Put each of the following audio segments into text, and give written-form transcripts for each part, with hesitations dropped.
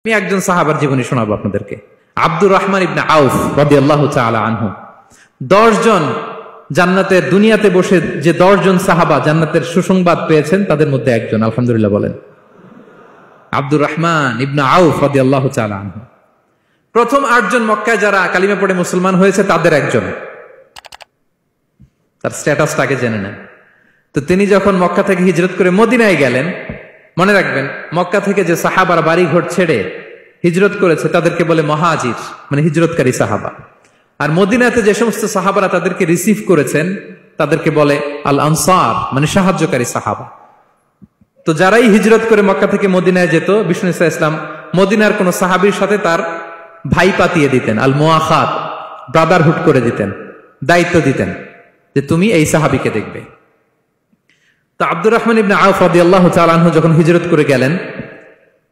আমি একজন সাহাবার জীবনী শোনাবো আপনাদেরকে। আব্দুর রহমান ইবনে আউফ রাদিয়াল্লাহু তাআলা আনহু। 10 জন জান্নাতের দুনিয়াতে বসে যে 10 জন সাহাবা জান্নাতের সুসংবাদ পেয়েছেন তাদের মধ্যে একজন, আলহামদুলিল্লাহ বলেন। আব্দুর রহমান ইবনে আউফ রাদিয়াল্লাহু তাআলা আনহু প্রথম 8 জন মক্কায় যারা কালিমা পড়ে মুসলমান হয়েছে তাদের একজন। তার স্ট্যাটাসটাকে জেনে নেন। তো তিনি যখন মক্কা থেকে হিজরত করে মদিনায় গেলেন, মনে রাখবেন মক্কা থেকে যে সাহাবারা বাড়ি ঘর ছেড়ে হিজরত করেছে তাদেরকে বলে মহাজির, মানে হিজরতকারী সাহাবা। আর মদিনাতে যে সমস্ত সাহাবারা তাদেরকে রিসিভ করেছেন তাদেরকে বলে আল আনসার, মানে সাহায্যকারী সাহাবা। তো যারাই হিজরত করে মক্কা থেকে মদিনায় যেত, বিষ্ণু ইসলাম মদিনার কোন সাহাবীর সাথে তার ভাই পাতিয়ে দিতেন, আল মুআখাত, ব্রাদারহুড করে দিতেন, দায়িত্ব দিতেন যে তুমি এই সাহাবীকে দেখবে। তো আব্দুর রহমান ইবনে আউফ রাদিয়াল্লাহু তাআলা আনহু যখন হিজরত করে গেলেন,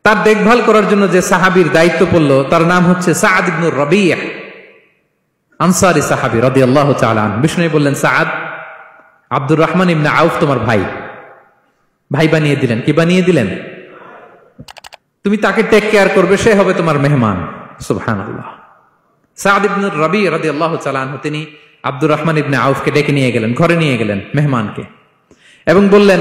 তার দেখভাল করার জন্য যে সাহাবীর দায়িত্ব পড়ল তার নাম হচ্ছে সাআদ ইবনে রাবীহ, আনসারী সাহাবী রাদিয়াল্লাহু তাআলা আনহু। বিষ্ণু বললেন, সাআদ, আব্দুর রহমান ইবনে আউফ তোমার ভাই, ভাই বানিয়ে দিলেন। কি বানিয়ে দিলেন? তুমি তাকে টেক কেয়ার করবে, সে হবে তোমার মেহমান। সুবহানাল্লাহ। সাআদ ইবনে রাবীহ রাদিয়াল্লাহু তাআলা আনহু তিনি আব্দুর রহমান ইবনে আউফকে ডেকে নিয়ে গেলেন, ঘরে নিয়ে গেলেন মেহমানকে, এবং বললেন,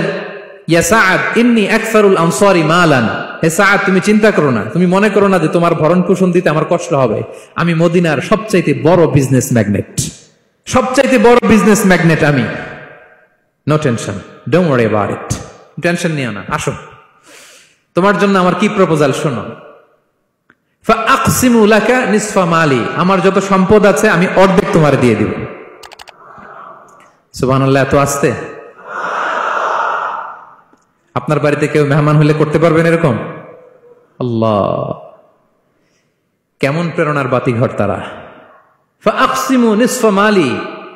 ইয়া সাআদ ইন্নী আকসারুল আনসারি মালান। হে সাআদ, তুমি চিন্তা করো না, তুমি মনে করো না যে তোমার ভরণ পোষণ দিতে আমার কষ্ট হবে। আমি মদিনার সবচাইতে বড় বিজনেস ম্যাগনেট, সবচাইতে বড় বিজনেস ম্যাগনেট আমি। No tension, don't worry about it. Tension নিও না, আসো, তোমার জন্য আমার কি প্রপোজাল শোনো। ফাআকসিমু লাকা নিসফা মালি, আমার যত সম্পদ আছে আমি অর্ধেক তোমার দিয়ে দিব। সুবহানাল্লাহ। এত আসতে আপনার বাড়িতে কেউ মেহমান হলে করতে পারবেন এরকম? আল্লাহ, কেমন প্রেরণার বাতিঘর তারা। ফাআকসিমু নিসফা মালি,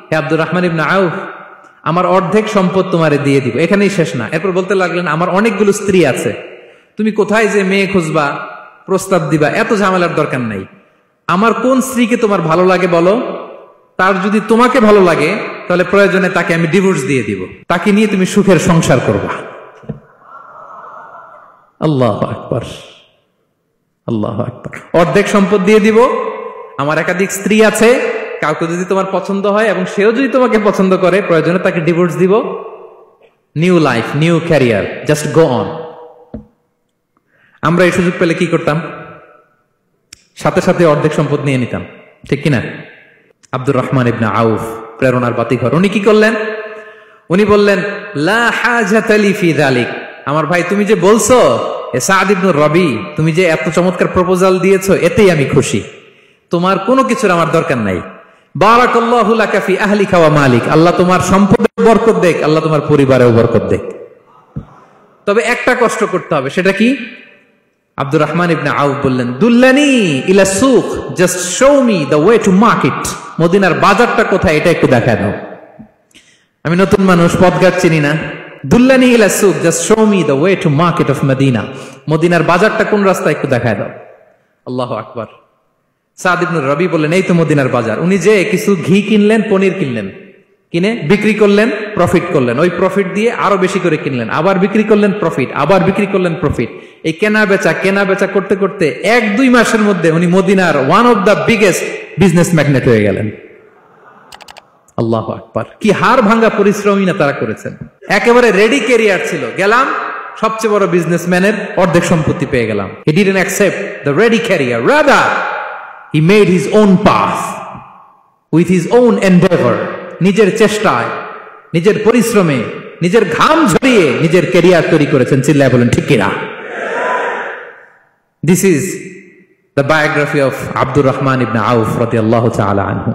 হে আব্দুর রহমান ইবনে আউফ, আমার অর্ধেক সম্পদ তোমারে দিয়ে দিব। এখানেই শেষ না, এরপর বলতে লাগলেন, আমার অনেকগুলো স্ত্রী আছে, তুমি কোথায় যে মেয়ে খুঁজবা, প্রস্তাব দিবা, এত ঝামেলার দরকার নাই। আমার কোন স্ত্রীকে তোমার ভালো লাগে বলো, তার যদি তোমাকে ভালো লাগে তাহলে প্রয়োজনে তাকে আমি ডিভোর্স দিয়ে দিব, তাকে নিয়ে তুমি সুখের সংসার করবা। আল্লাহু আকবার, আল্লাহু আকবার। অর্ধেক সম্পদ দিয়ে দিব, আমার একাধিক স্ত্রী আছে, কাউকে যদি তোমার পছন্দ হয় এবং সেও যদি তোমাকে পছন্দ করে প্রয়োজনে তাকে ডিভোর্স দিব। New life, new career, just go on. আমরা এই সুযোগ পেলে কি করতাম? সাথে সাথে অর্ধেক সম্পদ নিয়ে নিতাম, ঠিক কিনা? আব্দুর রহমান ইবনে আউফ প্রেরণার বাতিঘর। উনি কি করলেন? উনি বললেন, লা হাজাতা লি ফি যালিক। আমার ভাই, তুমি যে বলছো এ সাআদ ইবনে রাবী, তুমি যে এত চমৎকার প্রপোজাল দিয়েছো, এতেই আমি খুশি, তোমার কোনো কিছুর আমার দরকার নাই। বারাকাল্লাহু লাকা ফি আহলিকা ওয়া মালিক, আল্লাহ তোমার সম্পদে বরকত দেখ, আল্লাহ তোমার পরিবারেও বরকত দেখ। তবে একটা কষ্ট করতে হবে, সেটা কি? আব্দুর রহমান ইবনে আউফ বললেন, দুল্লানি ইলা সুক, just show me the way to market. মদিনার বাজারটা কোথায় এটা একটু দেখায় দাও। আমি নতুন মানুষ, পথঘাট চিনি না। দুল্লানি ইলা সুক, just show me the way to market of Medina. মদিনার বাজারটা কোন রাস্তা একটু দেখায় দাও। আল্লাহু আকবার। সাআদ ইবনে রাবী বললেন, এই তো মদিনার বাজার। উনি যে কিছু ঘি কিনলেন, পনির কিনলেন, কিনে বিক্রি করলেন, প্রফিট করলেন। ওই প্রফিট দিয়ে আরো বেশি করে কিনলেন, আবার বিক্রি করলেন, প্রফিট, আবার বিক্রি করলেন, প্রফিট। এই কেনা বেচা করতে করতে 1-2 মাসের মধ্যে উনি মদিনার one of the biggest business magnate হয়ে গেলেন। আল্লাহু আকবার। কি হাড় ভাঙ্গা পরিশ্রমই না তারা করেছেন। একেবারে রেডি ক্যারিয়ার ছিল, গেলাম সবচেয়ে বড় বিজনেসম্যানের অর্ধেক সম্পত্তি পেয়ে গেলাম। He didn't accept the ready career, rather he made his own path with his own endeavor. নিজের চেষ্টায়, নিজের পরিশ্রমে, নিজের ঘাম ঝরিয়ে নিজের ক্যারিয়ার তৈরি করেছেন। চিল্লায় বলেন ঠিক কিনা? This is the biography of Abdul Rahman ibn Auf radiyallahu ta'ala anhu.